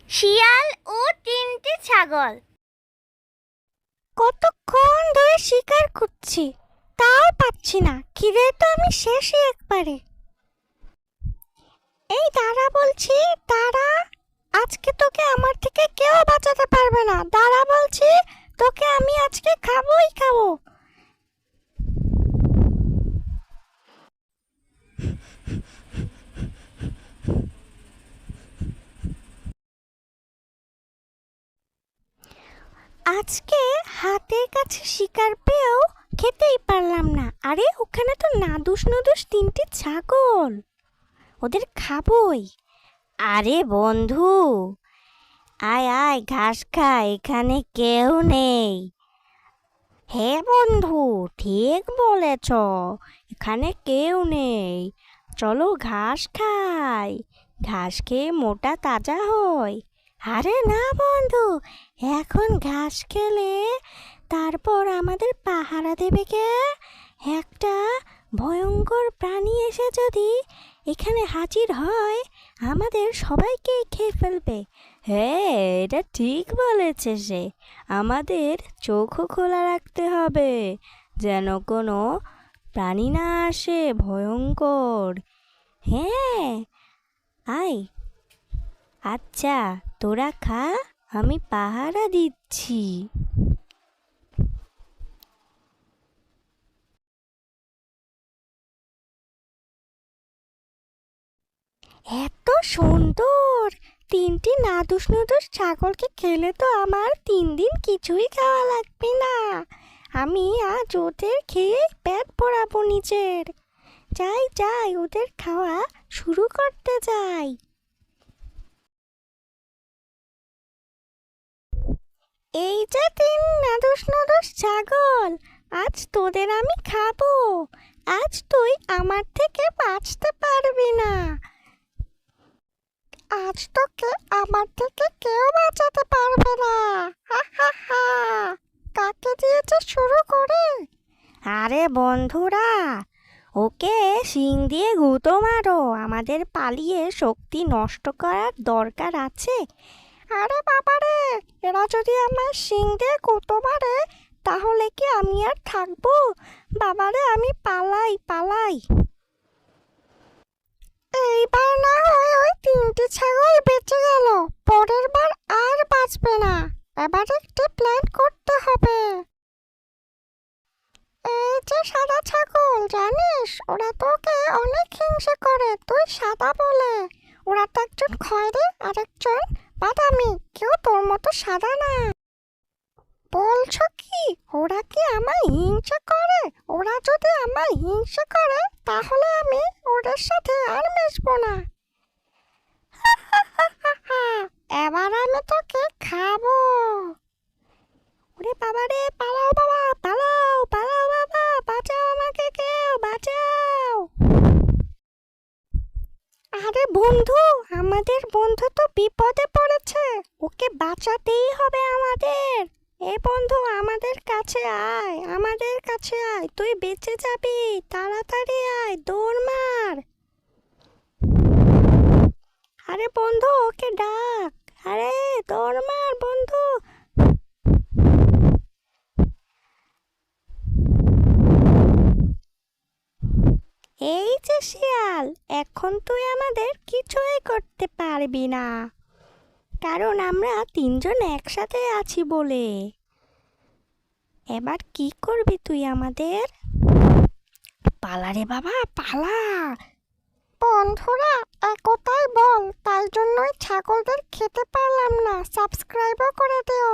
শিয়াল ও তিনটি ছাগল। কতক্ষণ ধরে শিকার করছি, তাও পাচ্ছি না। খিদে তো আমি শেষই একবারে। এই দাঁড়া বলছি, দাঁড়া। আজকে তোকে আমার থেকে কেউ বাঁচাতে পারবে না। দাঁড়া বলছি, তোকে আমি আজকে খাবোই খাবো। আজকে হাতের কাছে শিকার পেয়েও খেতেই পারলাম না। আরে ওখানে তো নাদুস নুদুস তিনটি ছাগল, ওদের খাবোই। আরে বন্ধু, আয় আয় ঘাস খা, এখানে কেউ নেই। হ্যাঁ বন্ধু, ঠিক বলেছ, এখানে কেউ নেই। চলো ঘাস খাই, ঘাস খেয়ে মোটা তাজা হয়। আরে না বন্ধু, এখন ঘাস খেলে তারপর আমাদের পাহারা দেবে কে? একটা ভয়ঙ্কর প্রাণী এসে যদি এখানে হাজির হয়, আমাদের সবাইকে খেয়ে ফেলবে। হ্যাঁ, এটা ঠিক বলেছে সে। আমাদের চোখও খোলা রাখতে হবে, যেন কোনো প্রাণী না আসে ভয়ঙ্কর। হ্যাঁ, আয়। আচ্ছা, তোরা খা, আমি পাহারা দিচ্ছি। এত সুন্দর তিনটি নাদুস নুদুস ছাগলকে খেলে তো আমার 3 দিন কিছুই খাওয়া লাগবে না। আমি আজ ওদের খেয়ে পেট ভরাবো নিজের। যাই যাই, ওদের খাওয়া শুরু করতে যাই। এই যে 3 নাদুস নুদুস ছাগল, আজ তোদের আমি খাবো। আজ তুই আমার থেকে বাঁচতে পারবি না। আজ তোকে আমার থেকে কেউ বাঁচাতে পারবে না। হা হা হা। কাকে দিয়েছে শুরু করে? আরে বন্ধুরা, ওকে শিং দিয়ে গুঁতো মারো, আমাদের পালিয়ে শক্তি নষ্ট করার দরকার আছে। আরে বাবারে, এরা যদি আমার শিং দিয়ে গুঁতো মারে তাহলে কি আমি আর থাকবো? বাবারে, আমি পালাই পালাই। এইবার না হয় ওই 3টি ছাগল বেঁচে গেল, পরের বার আর বাঁচবে না। এবার একটি প্ল্যান করতে হবে। এই যে সাদা ছাগল, জানিস ওরা তোকে অনেক হিংসে করে, তুই সাদা বলে। ওরা তো একজন খয়েরি আর একজন বাদামি, কেউ তোর মতো সাদা না। বলছো কি ওরা কি আমায় হিংসে করে? ওরা যদি আমায় হিংসে করে তাহলে আমি ওদের সাথে আর মিশবো না। এবার আমি তোকে খাবো। ওরে বাবা রে, পালাও বাবা, পালাও পালাও বাবা, বাঁচাও আমাকে, কেউ বাঁচাও। আরে বন্ধু, আমাদের বন্ধু তো বিপদে পড়েছে, ওকে বাঁচাতেই হবে আমাদের। এ বন্ধু, আমাদের কাছে আয়, আমাদের কাছে আয়, তুই বেঁচে যাবি। তাড়াতাড়ি আয়, দৌড় মার। আরে বন্ধু, ওকে ডাক। আরে দৌড় মার বন্ধু। এই যে শিয়াল, এখন তুই আমাদের কিছুই করতে পারবি না, কারণ আমরা 3জন একসাথে আছি বলে। এবার কি করবি তুই আমাদের? পালা রে বাবা, পালা। বন্ধুরা, একতাই বল, তাই জন্যই ছাগলদের খেতে পারলাম না। সাবস্ক্রাইবও করে দিও।